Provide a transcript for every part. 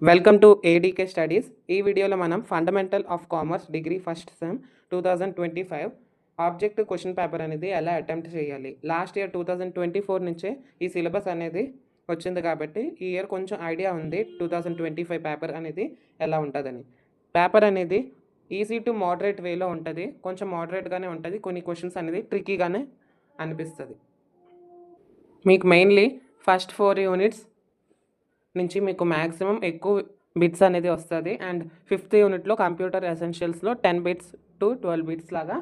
Welcome to ADK studies. ఈ వీడియోలో మనం fundamental of commerce degree first sem 2025 objective question paper అనేది ఎలా అటెంప్ట్ చేయాలి. లాస్ట్ ఇయర్ 2024 నుంచే ఈ సిలబస్ అనేది వచ్చింది కాబట్టి ఈ ఇయర్ కొంచెం ఐడియా ఉంది 2025 పేపర్ అనేది ఎలా ఉంటుందని. పేపర్ అనేది ఈజీ టు మోడరేట్ వేలో ఉంటుంది, కొంచెం మోడరేట్గానే ఉంటుంది, కొన్ని క్వశ్చన్స్ అనేది ట్రిక్కీగానే అనిపిస్తుంది. మీకు మెయిన్లీ ఫస్ట్ 4 యూనిట్స్ నుంచి మీకు మ్యాక్సిమం ఎక్కువ బిట్స్ అనేది వస్తుంది. అండ్ 5th యూనిట్లో కంప్యూటర్ ఎసెన్షియల్స్లో 10 బిట్స్ టు 12 బిట్స్ లాగా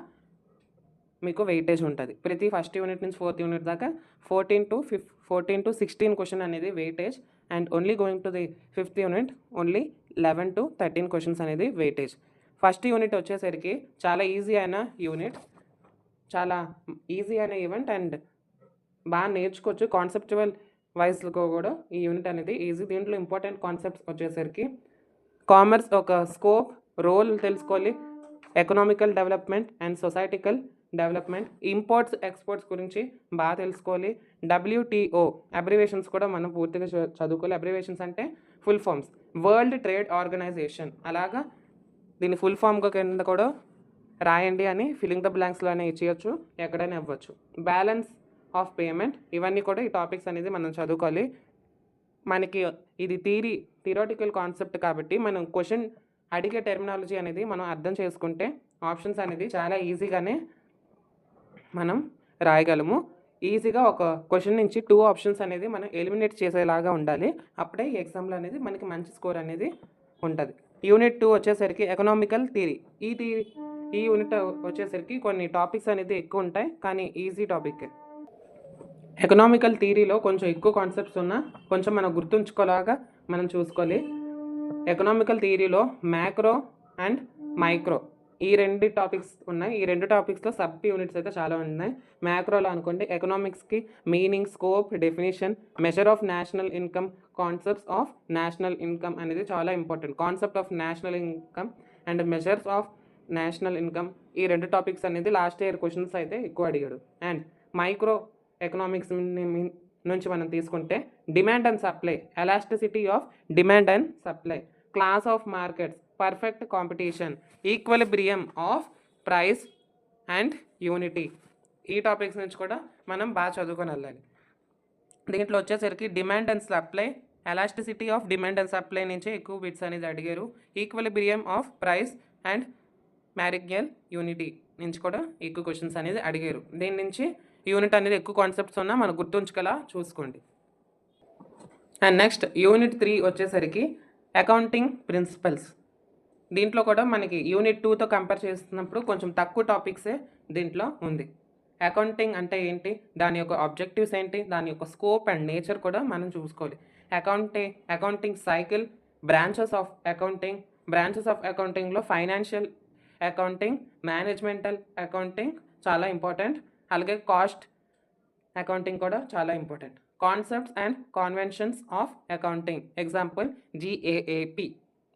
మీకు వెయిటేజ్ ఉంటుంది. ప్రతి ఫస్ట్ యూనిట్ నుంచి 4th యూనిట్ దాకా 14 to 16 క్వశ్చన్ అనేది weightage. And only going to the 5th unit only 11 to 13 questions అనేది వెయిటేజ్. ఫస్ట్ యూనిట్ వచ్చేసరికి చాలా ఈజీ అయిన యూనిట్, చాలా ఈజీ అయిన ఈవెంట్ అండ్ బాగా నేర్చుకోవచ్చు. కాన్సెప్చువల్ వైజ్లో కూడా ఈ యూనిట్ అనేది ఈజీ. దీంట్లో ఇంపార్టెంట్ కాన్సెప్ట్స్ వచ్చేసరికి కామర్స్ ఒక స్కోప్, రోల్ తెలుసుకోవాలి, economical development and సొసైటికల్ development, imports exports గురించి బాగా తెలుసుకోవాలి. WTO అబ్రివేషన్స్ కూడా మనం పూర్తిగా చదువుకోవాలి. అబ్రివేషన్స్ అంటే full forms, world trade organization, అలాగా దీన్ని ఫుల్ ఫామ్ కింద కూడా రాయండి అని ఫిల్లింగ్ ద బ్లాంక్స్లోనే ఇచ్చేయచ్చు, ఎక్కడైనా ఇవ్వచ్చు. బ్యాలెన్స్ ఆఫ్ పేమెంట్, ఇవన్నీ కూడా ఈ టాపిక్స్ అనేది మనం చదువుకోవాలి. మనకి ఇది థియరాటికల్ కాన్సెప్ట్ కాబట్టి మనం క్వశ్చన్ అడిగే టెర్మినాలజీ అనేది మనం అర్థం చేసుకుంటే ఆప్షన్స్ అనేది చాలా ఈజీగానే మనం రాయగలము. ఈజీగా ఒక క్వశ్చన్ నుంచి 2 ఆప్షన్స్ అనేది మనం ఎలిమినేట్ చేసేలాగా ఉండాలి. అప్పుడే ఈ ఎగ్జామ్లో అనేది మనకి మంచి స్కోర్ అనేది ఉంటుంది. యూనిట్ 2 వచ్చేసరికి ఎకనామికల్ థియరీ. ఈ యూనిట్ వచ్చేసరికి కొన్ని టాపిక్స్ అనేది ఎక్కువ ఉంటాయి, కానీ ఈజీ టాపిక్. ఎకనామికల్ థియరీలో కొంచెం ఎక్కువ కాన్సెప్ట్స్ ఉన్నా కొంచెం మనం గుర్తుంచుకోలాగా మనం చూసుకోవాలి. ఎకనామికల్ థియరీలో మ్యాక్రో అండ్ మైక్రో ఈ 2 టాపిక్స్ ఉన్నాయి. ఈ 2 టాపిక్స్లో సబ్ యూనిట్స్ అయితే చాలా ఉన్నాయి. మ్యాక్రోలో అనుకోండి ఎకనామిక్స్కి meaning, scope, definition, measure of national income, concepts of national income అనేది చాలా important. Concept of national income and measures of national income, ఈ 2 టాపిక్స్ అనేది లాస్ట్ ఇయర్ క్వశ్చన్స్ అయితే ఎక్కువ అడిగాడు. అండ్ మైక్రో ఎకనామిక్స్ నుంచి మనం తీసుకుంటే demand and supply, elasticity of demand and supply, class of markets, perfect competition, equilibrium of price and యూనిటీ, ఈ టాపిక్స్ నుంచి కూడా మనం బాగా చదువుకొని వెళ్ళాలి. దీంట్లో వచ్చేసరికి demand and supply, elasticity of demand and supply నుంచి ఎక్కువ బిట్స్ అనేది అడిగారు. Equilibrium of price and marginal యూనిటీ నుంచి కూడా ఎక్కువ క్వశ్చన్స్ అనేది అడిగారు. దీని నుంచి యూనిట్ అనేది ఎక్కువ కాన్సెప్ట్స్ ఉన్నా మనం గుర్తుంచుకోలా చూసుకోండి. అండ్ నెక్స్ట్ యూనిట్ 3 వచ్చేసరికి అకౌంటింగ్ ప్రిన్సిపల్స్. దీంట్లో కూడా మనకి యూనిట్ 2తో కంపేర్ చేస్తున్నప్పుడు కొంచెం తక్కువ టాపిక్సే దీంట్లో ఉంది. అకౌంటింగ్ అంటే ఏంటి, దాని యొక్క ఆబ్జెక్టివ్స్ ఏంటి, దాని యొక్క స్కోప్ అండ్ నేచర్ కూడా మనం చూసుకోవాలి. అకౌంటింగ్ సైకిల్, బ్రాంచెస్ ఆఫ్ అకౌంటింగ్లో ఫైనాన్షియల్ అకౌంటింగ్, మేనేజ్మెంటల్ అకౌంటింగ్ చాలా ఇంపార్టెంట్. అలాగే కాస్ట్ అకౌంటింగ్ కూడా చాలా important. Concepts and conventions of accounting, example GAAP.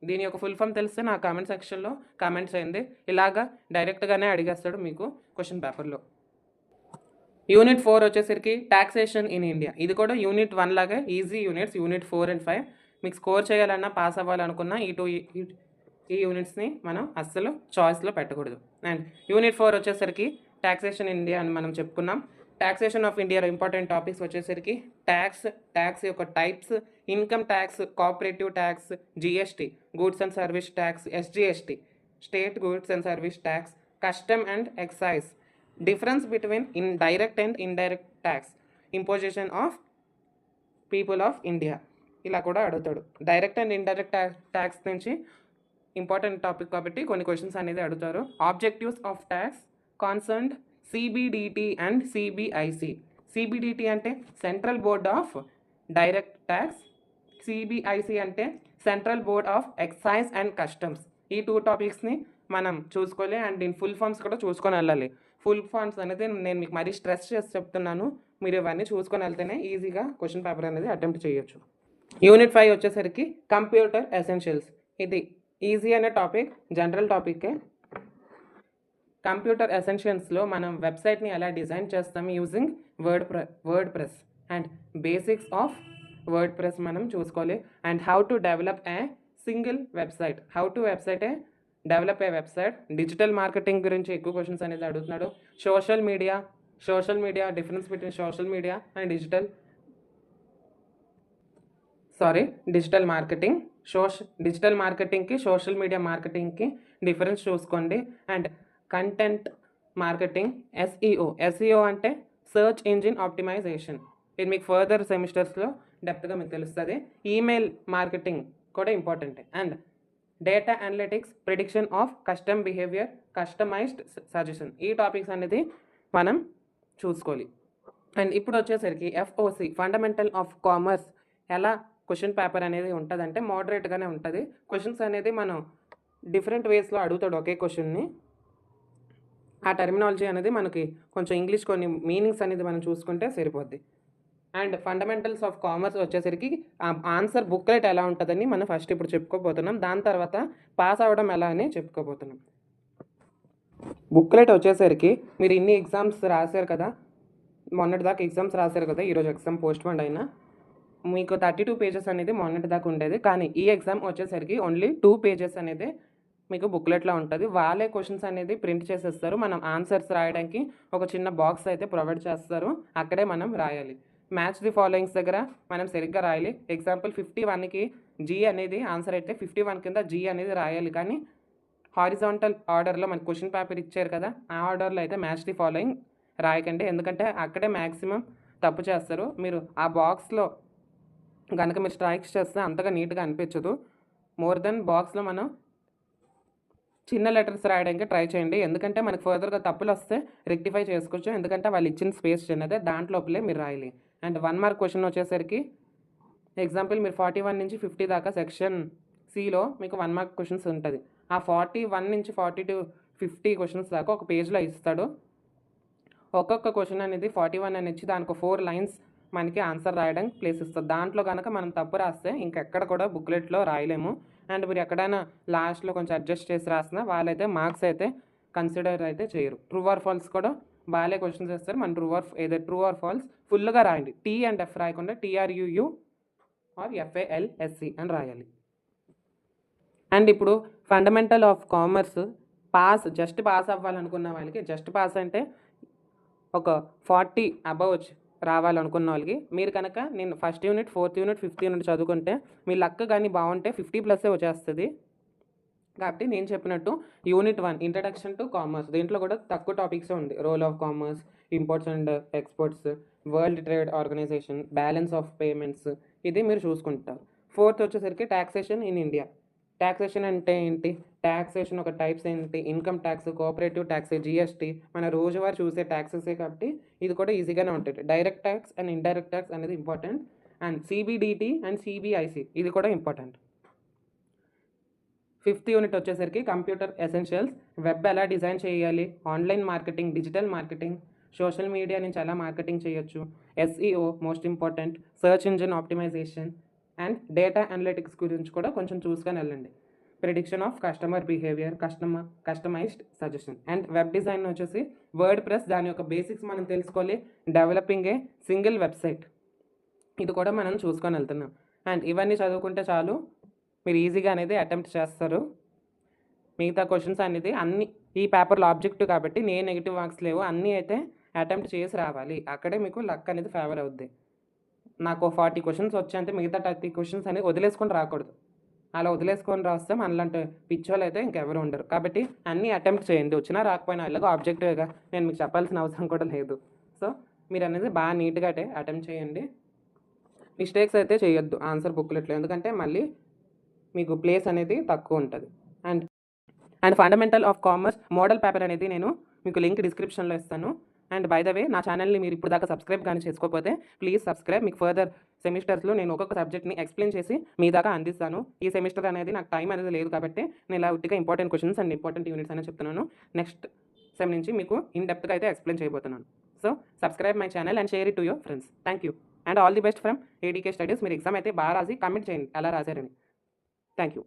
దీని యొక్క ఫుల్ ఫామ్ తెలిస్తే నా కామెంట్ సెక్షన్లో కామెంట్స్ అయింది. ఇలాగా డైరెక్ట్గానే అడిగేస్తాడు మీకు క్వశ్చన్ పేపర్లో. యూనిట్ 4 వచ్చేసరికి టాక్సేషన్ ఇన్ ఇండియా. ఇది కూడా యూనిట్ 1 లాగే ఈజీ యూనిట్స్. యూనిట్ 4 and 5 మీకు స్కోర్ చేయాలన్నా, పాస్ అవ్వాలనుకున్నా ఈ యూనిట్స్ని మనం అస్సలు చాయిస్లో పెట్టకూడదు. అండ్ యూనిట్ 4 వచ్చేసరికి టాక్సేషన్ ఇన్ ఇండియా అని మనం చెప్పుకున్నాం. టాక్సేషన్ ఆఫ్ ఇండియాలో ఇంపార్టెంట్ టాపిక్స్ వచ్చేసరికి ట్యాక్స్ యొక్క types, income tax, cooperative tax, GST, goods and service tax, SGST, state goods and service tax, custom and excise, difference between direct and indirect tax, imposition of people of India, ఇలా కూడా అడుగుతాడు. Direct and indirect tax నుంచి important topic కాబట్టి కొన్ని questions అనేది అడుగుతారు. Objectives of tax concerned CBDT and CBIC. CBDT అంటే central board of direct tax, CBIC అంటే central board of excise and customs. ఈ 2 టాపిక్స్ని మనం చూసుకోవాలి. అండ్ దీని ఫుల్ ఫామ్స్ కూడా చూసుకొని వెళ్ళాలి. ఫుల్ ఫామ్స్ అనేది నేను మీకు మరీ స్ట్రెస్ చేసి చెప్తున్నాను, మీరు ఇవన్నీ చూసుకొని వెళ్తేనే ఈజీగా క్వశ్చన్ పేపర్ అనేది అటెంప్ట్ చేయొచ్చు. యూనిట్ 5 వచ్చేసరికి కంప్యూటర్ ఎసెన్షియల్స్. ఇది ఈజీ అనే టాపిక్, జనరల్ టాపిక్కే. కంప్యూటర్ ఎసెన్షియల్స్లో మనం వెబ్సైట్ని ఎలా డిజైన్ చేస్తాం using WordPress and basics of WordPress మనం చూసుకోవాలి. And how to develop a single website, develop a website. Digital marketing గురించి ఎక్కువ క్వశ్చన్స్ అనేది అడుగుతున్నాడు. Social media difference between social media and digital marketing. Digital మార్కెటింగ్కి social media మార్కెటింగ్కి difference చూసుకోండి. అండ్ కంటెంట్ మార్కెటింగ్, ఎస్ఈఓ అంటే సర్చ్ ఇంజిన్ ఆప్టిమైజేషన్. ఇది మీకు ఫర్దర్ సెమిస్టర్స్లో డెప్త్గా మీకు తెలుస్తుంది. ఈమెయిల్ మార్కెటింగ్ కూడా important. And data analytics, prediction of custom behaviour, customized suggestion. ఈ టాపిక్స్ అనేది మనం చూసుకోవాలి. అండ్ ఇప్పుడు వచ్చేసరికి ఎఫ్ఓసి, ఫండమెంటల్ ఆఫ్ కామర్స్. ఎలా క్వశ్చన్ పేపర్ అనేది ఉంటుందంటే మోడరేట్గానే ఉంటుంది. క్వశ్చన్స్ అనేది మనం డిఫరెంట్ వేస్లో అడుగుతాడు ఒకే క్వశ్చన్ని. ఆ టర్మినాలజీ అనేది మనకి కొంచెం ఇంగ్లీష్ కొన్ని మీనింగ్స్ అనేది మనం చూసుకుంటే సరిపోద్ది. అండ్ ఫండమెంటల్స్ ఆఫ్ కామర్స్ వచ్చేసరికి ఆన్సర్ బుక్లెట్ ఎలా ఉంటుందని మనం ఫస్ట్ ఇప్పుడు చెప్పుకోబోతున్నాం. దాని తర్వాత పాస్ అవ్వడం ఎలా అని చెప్పుకోబోతున్నాం. బుక్లెట్ వచ్చేసరికి మీరు ఇన్ని ఎగ్జామ్స్ రాశారు కదా, మొన్నటి దాకా ఎగ్జామ్స్ రాశారు కదా, ఈరోజు ఎగ్జామ్ పోస్ట్ పోన్ అయినా మీకు 32 పేజెస్ అనేది మొన్నటి దాకా ఉండేది. కానీ ఈ ఎగ్జామ్ వచ్చేసరికి ఓన్లీ 2 పేజెస్ అనేది మీకు బుక్లెట్లో ఉంటుంది. వాళ్ళే క్వశ్చన్స్ అనేది ప్రింట్ చేసేస్తారు. మనం ఆన్సర్స్ రాయడానికి ఒక చిన్న బాక్స్ అయితే ప్రొవైడ్ చేస్తారు, అక్కడే మనం రాయాలి. మ్యాచ్ ది ఫాలోయింగ్స్ దగ్గర మనం సరిగ్గా రాయాలి. ఎగ్జాంపుల్ 51కి జీ అనేది ఆన్సర్ అయితే 51 కింద జీ అనేది రాయాలి. కానీ హారిజాంటల్ ఆర్డర్లో మనకు క్వశ్చన్ పేపర్ ఇచ్చారు కదా, ఆ ఆర్డర్లో అయితే మ్యాచ్ ది ఫాలోయింగ్ రాయకండి, ఎందుకంటే అక్కడే మ్యాక్సిమం తప్పు చేస్తారు. మీరు ఆ బాక్స్లో కనుక మీరు స్ట్రైక్స్ చేస్తే అంతగా నీట్గా అనిపించదు. మోర్ దెన్ బాక్స్లో మనం చిన్న లెటర్స్ రాయడానికి ట్రై చేయండి, ఎందుకంటే మనకు ఫర్దర్గా తప్పులు వస్తే రెక్టిఫై చేసుకోవచ్చు. ఎందుకంటే వాళ్ళు ఇచ్చిన స్పేస్ చిన్నదే, దాంట్లోపలే మీరు రాయాలి. అండ్ 1 మార్క్ క్వశ్చన్ వచ్చేసరికి ఎగ్జాంపుల్ మీరు 41 నుంచి 50 దాకా సెక్షన్ సిలో మీకు 1 మార్క్ క్వశ్చన్స్ ఉంటుంది. ఆ 41 నుంచి 40 to 50 క్వశ్చన్స్ దాకా ఒక పేజ్లో ఇస్తాడు. ఒక్కొక్క క్వశ్చన్ అనేది 41 అని ఇచ్చి దానికి 4 లైన్స్ మనకి ఆన్సర్ రాయడానికి ప్లేస్ ఇస్తుంది. దాంట్లో కనుక మనం తప్పు రాస్తే ఇంకెక్కడ కూడా బుక్లెట్లో రాయలేము. అండ్ మీరు ఎక్కడైనా లాస్ట్లో కొంచెం అడ్జస్ట్ చేసి రాసినా వాళ్ళైతే మార్క్స్ అయితే కన్సిడర్ అయితే చేయరు. ట్రూ ఆర్ ఫాల్స్ కూడా బాగాలే క్వశ్చన్స్ ఇస్తారు. మన ట్రూ ఆర్ ఫాల్స్ ఫుల్గా రాయండి. టీ అండ్ ఎఫ్ రాయకుండా TRUU ఆర్ FALSC అని రాయాలి. అండ్ ఇప్పుడు fundamental of commerce just pass అవ్వాలనుకున్న వాళ్ళకి, జస్ట్ పాస్ అంటే ఒక 40 అబవ్ రావాలనుకున్న వాళ్ళకి, మీరు కనుక నేను first unit, 4th unit, 5th unit చదువుకుంటే మీ లక్ కానీ బాగుంటే 50+ వచ్చేస్తుంది. కాబట్టి నేను చెప్పినట్టు యూనిట్ 1 ఇంట్రడక్షన్ టు కామర్స్, దీంట్లో కూడా తక్కువ టాపిక్స్ ఉంది. Role of commerce, imports and exports, world trade organization, balance of payments, ఇది మీరు చూసుకుంటారు. 4th వచ్చేసరికి ట్యాక్సేషన్ ఇన్ ఇండియా. ట్యాక్సేషన్ అంటే ఏంటి, ట్యాక్సేషన్ ఒక టైప్స్ ఏంటి, income tax, cooperative tax, GST, మన రోజువారీ చూసే ట్యాక్సెసే కాబట్టి ఇది కూడా ఈజీగానే ఉంటుంది. Direct tax and indirect tax అనేది important. And CBDT and CBIC ఇది కూడా ఇంపార్టెంట్. 5th యూనిట్ వచ్చేసరికి కంప్యూటర్ ఎసెన్షియల్స్, వెబ్ ఎలా డిజైన్ చేయాలి, online marketing, digital marketing, social media నుంచి ఎలా మార్కెటింగ్ చేయొచ్చు, SEO most important, search engine optimisation and data analytics గురించి కూడా కొంచెం చూసుకొని వెళ్ళండి. Prediction of customer behaviour, customized suggestion. And web design వచ్చేసి వర్డ్ ప్రెస్, దాని యొక్క బేసిక్స్ మనం తెలుసుకోవాలి. డెవలపింగ్ ఏ సింగిల్ వెబ్సైట్, ఇది కూడా మనం చూసుకొని వెళ్తున్నాం. అండ్ ఇవన్నీ చదువుకుంటే చాలు, మీరు ఈజీగా అనేది అటెంప్ట్ చేస్తారు. మిగతా క్వశ్చన్స్ అనేది అన్ని ఈ పేపర్లో ఆబ్జెక్టివ్ కాబట్టి నెగిటివ్ మార్క్స్ లేవు, అన్నీ అయితే అటెంప్ట్ చేసి రావాలి. అక్కడే మీకు లక్ అనేది ఫేవర్ అవుద్ది. నాకు 40 క్వశ్చన్స్ వచ్చాయంటే మిగతా 30 క్వశ్చన్స్ అనేది వదిలేసుకొని రాకూడదు. అలా వదిలేసుకొని రాస్తే మనలాంటి పిచ్చోళ్ళు అయితే ఇంకెవరు ఉండరు. కాబట్టి అన్నీ అటెంప్ట్ చేయండి, వచ్చినా రాకపోయినా ఎలాగో ఆబ్జెక్టివ్గా నేను మీకు చెప్పాల్సిన అవసరం కూడా లేదు. సో మీరు అనేది బాగా నీట్గా అయితే అటెంప్ట్ చేయండి. మిస్టేక్స్ అయితే చేయొద్దు ఆన్సర్ బుక్లెట్లో, ఎందుకంటే మళ్ళీ మీకు ప్లేస్ అనేది తక్కువ ఉంటుంది. And fundamental of commerce model paper అనేది నేను మీకు లింక్ డిస్క్రిప్షన్లో ఇస్తాను. అండ్ బై ద వే నా ఛానల్ని మీరు ఇప్పుడు దాకా సబ్స్క్రైబ్ కానీ చేసుకోకపోతే ప్లీజ్ సబ్స్క్రైబ్. మీకు ఫర్దర్ సెమిస్టర్స్లో నేను ఒక్కొక్క సబ్జెక్ట్ని ఎక్స్ప్లెయిన్ చేసి మీ దాకా అందిస్తాను. ఈ సెమిస్టర్ అనేది నాకు టైం అనేది లేదు కాబట్టి నేను ఇలా ఉట్టిగా important questions and important units అనేది చెప్తున్నాను. నెక్స్ట్ సెమ్ నుంచి మీకు ఇన్ డెప్త్గా అయితే ఎక్స్ప్లెయిన్ చేయబోతున్నాను. So subscribe my channel and share it to your friends. Thank you and all the best from ADK studies. మీరు ఎగ్జామ్ అయితే బాగా రాసి కామెంట్ చేయండి ఎలా రాశారని. Thank you.